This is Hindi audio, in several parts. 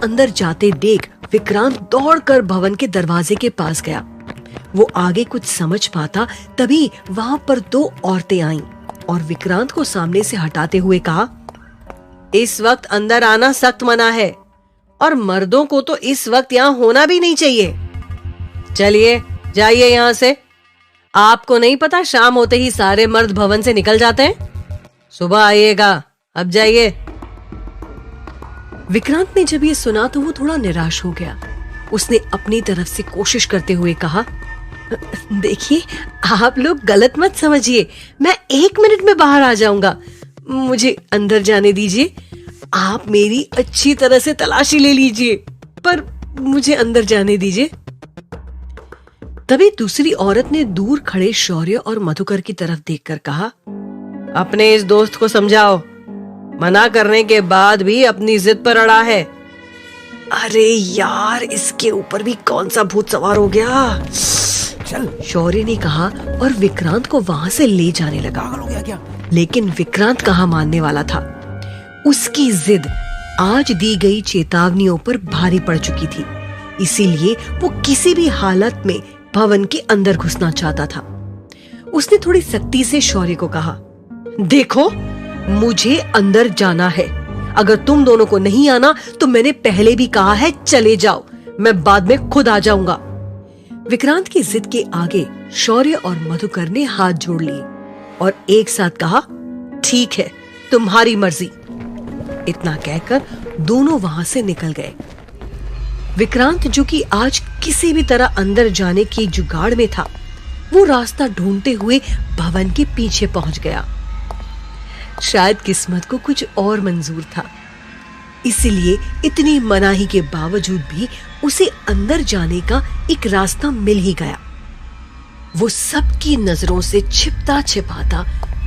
अंदर जाते देख विक्रांत दौड़कर भवन के दरवाजे के पास गया। वो आगे कुछ समझ पाता तभी वहां पर दो औरतें आईं और विक्रांत को सामने से हटाते हुए कहा, इस वक्त अंदर आना सख्त मना है और मर्दों को तो इस वक्त यहाँ होना भी नहीं चाहिए। चलिए जाइए यहाँ से। आपको नहीं पता शाम होते ही सारे मर्द भवन से निकल जाते हैं? सुबह आइएगा, अब जाइए। विक्रांत ने जब ये सुना तो वो थोड़ा निराश हो गया। उसने अपनी तरफ से कोशिश करते हुए कहा, देखिए आप लोग गलत मत समझिए, मैं 1 मिनट में बाहर आ जाऊंगा, मुझे अंदर जाने दीजिए। आप मेरी अच्छी तरह से तलाशी ले लीजिए, पर मुझे अंदर जाने दीजिए। तभी दूसरी औरत ने दूर खड़े शौर्य और मधुकर की तरफ देखकर कहा, अपने इस दोस्त को समझाओ, मना करने के बाद भी अपनी जिद पर अड़ा है। अरे यार, इसके ऊपर भी कौन सा भूत सवार हो गया। चल, शौर्य ने कहा और विक्रांत को वहां से ले जाने लगा। हो गया क्या? लेकिन विक्रांत कहाँ मानने वाला था। उसकी जिद आज दी गई चेतावनियों पर भारी पड़ चुकी थी, इसीलिए वो किसी भी हालत में भवन के अंदर घुसना चाहता था। उसने थोड़ी सख्ती से शौर्य को कहा, देखो मुझे अंदर जाना है, अगर तुम दोनों को नहीं आना तो मैंने पहले भी कहा है चले जाओ, मैं बाद में खुद आ जाऊंगा। विक्रांत की जिद के आगे शौर्य और मधुकर ने हाथ जोड़ लिए और एक साथ कहा, ठीक है तुम्हारी मर्जी। इतना कहकर दोनों वहां से निकल गए। विक्रांत, जो कि आज किसी भी तरह अंदर जाने की जुगाड़ में था, वो रास्ता ढूंढते हुए भवन के पीछे पहुंच गया। शायद किस्मत को कुछ और मंजूर था, इसलिए इतनी मनाही के बावजूद भी उसे अंदर जाने का एक रास्ता मिल ही गया। वो सबकी नजरों से छिपता छिपाता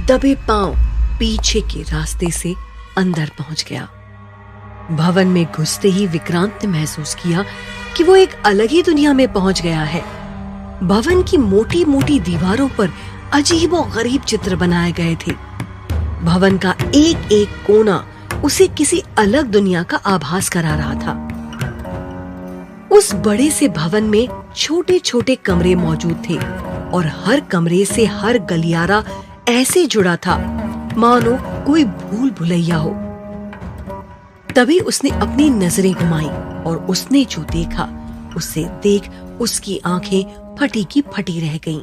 दबे पांव पीछे के रास्ते से अंदर पहुंच गया। भवन में घुसते ही विक्रांत ने महसूस किया कि वो एक अलग ही दुनिया में पहुंच गया है। भवन की मोटी मोटी दीवारों पर अजीबोगरीब चित्र बनाए गए थे। भवन का एक एक कोना उसे किसी अलग दुनिया का आभास करा रहा था। उस बड़े से भवन में छोटे छोटे कमरे मौजूद थे और हर कमरे से हर गलियारा ऐसे जुड़ा था मानो कोई भूल भुलैया हो। तभी उसने अपनी नजरें घुमाई और उसने जो देखा उसे देख उसकी आंखें फटी की फटी रह गईं।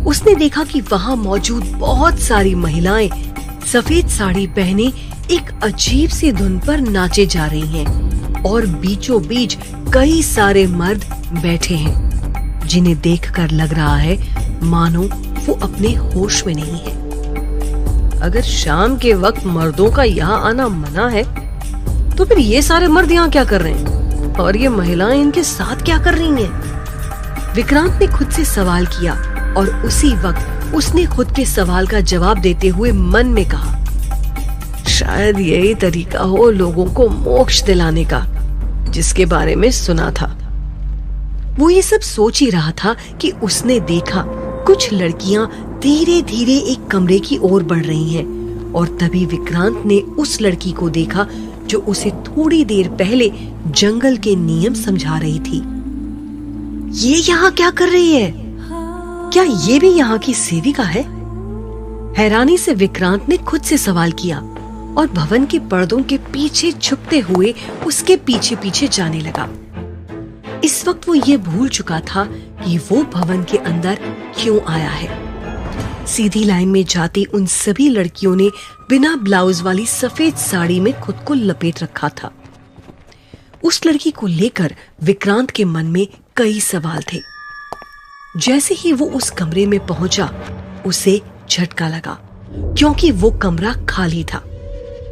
उसने देखा कि वहां मौजूद बहुत सारी महिलाएं सफेद साड़ी पहने एक अजीब सी धुन पर नाचे जा रही हैं और बीचों बीच कई सारे मर्द बैठे हैं, जिन्हें देखकर लग रहा है मानो वो अपने होश में नहीं है। अगर शाम के वक्त मर्दों का यहाँ आना मना है तो फिर ये सारे मर्द यहाँ क्या कर रहे हैं और ये महिलाएं इनके साथ क्या कर रही हैं? विक्रांत ने खुद से सवाल किया और उसी वक्त उसने खुद के सवाल का जवाब देते हुए मन में कहा, शायद यही तरीका हो लोगों को मोक्ष दिलाने का जिसके बारे में सुना था। वो ये सब सोच ही रहा था कि उसने देखा कुछ लड़कियां धीरे धीरे एक कमरे की ओर बढ़ रही हैं और तभी विक्रांत ने उस लड़की को देखा जो उसे थोड़ी देर पहले जंगल के नियम समझा रही थी। ये यहाँ क्या कर रही है? क्या ये भी यहाँ की सेविका है? हैरानी से विक्रांत ने खुद से सवाल किया और भवन के पर्दों के पीछे छुपते हुए उसके पीछे पीछे जाने लगा। इस वक्त वो ये भूल चुका था कि वो भवन के अंदर क्यों आया है। सीधी लाइन में जाती उन सभी लड़कियों ने बिना ब्लाउज वाली सफेद साड़ी में खुद को लपेट रखा था। उस लड़की को लेकर विक्रांत के मन में कई सवाल थे। जैसे ही वो उस कमरे में पहुंचा, उसे झटका लगा क्योंकि वो कमरा खाली था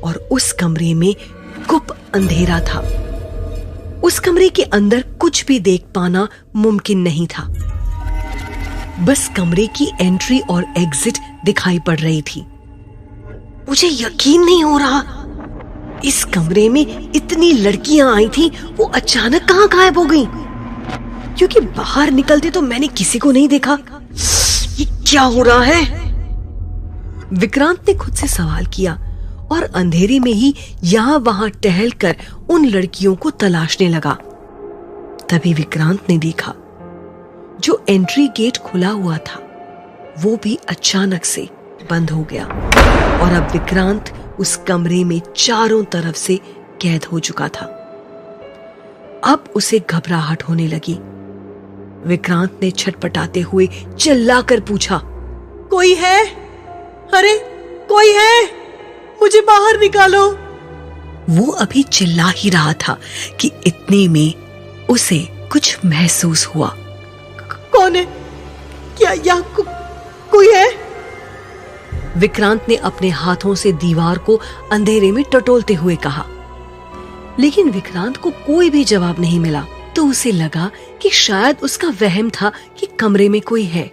और उस कमरे में गुप अंधेरा था। उस कमरे के अंदर कुछ भी देख पाना मुमकिन नहीं था। बस कमरे की एंट्री और एग्जिट दिखाई पड़ रही थी। मुझे यकीन नहीं हो रहा, इस कमरे में इतनी लड़कियां आई थी, वो अचानक कहां गायब हो गईं? क्योंकि बाहर निकलते तो मैंने किसी को नहीं देखा। ये क्या हो रहा है? विक्रांत ने खुद से सवाल किया और अंधेरे में ही यहाँ वहां टहलकर उन लड़कियों को तलाशने लगा। तभी विक्रांत ने देखा जो एंट्री गेट खुला हुआ था वो भी अचानक से बंद हो गया और अब विक्रांत उस कमरे में चारों तरफ से कैद हो चुका था। अब उसे घबराहट होने लगी। विक्रांत ने छटपटाते हुए चिल्लाकर पूछा, कोई है? अरे कोई है? मुझे बाहर निकालो। वो अभी चिल्ला ही रहा था कि इतने में उसे कुछ महसूस हुआ। कौन है? क्या यहाँ कोई है? विक्रांत ने अपने हाथों से दीवार को अंधेरे में टटोलते हुए कहा, लेकिन विक्रांत को कोई भी जवाब नहीं मिला। तो उसे लगा कि शायद उसका वहम था कि कमरे में कोई है।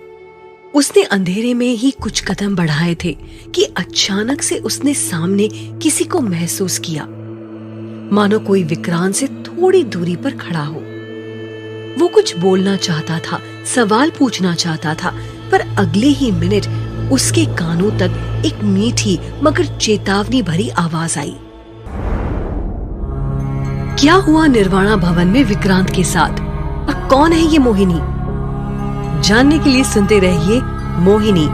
उसने अंधेरे में ही कुछ कदम बढ़ाए थे कि अचानक से उसने सामने किसी को महसूस किया, मानो कोई विक्रांत से थोड़ी दूरी पर खड़ा हो। वो कुछ बोलना चाहता था, सवाल पूछना चाहता था, पर अगले ही मिनट उसके कानों तक एक मीठी मगर चेतावनी भरी आवाज आई। क्या हुआ निर्वाणा भवन में विक्रांत के साथ और कौन है ये मोहिनी? जानने के लिए सुनते रहिए मोहिनी,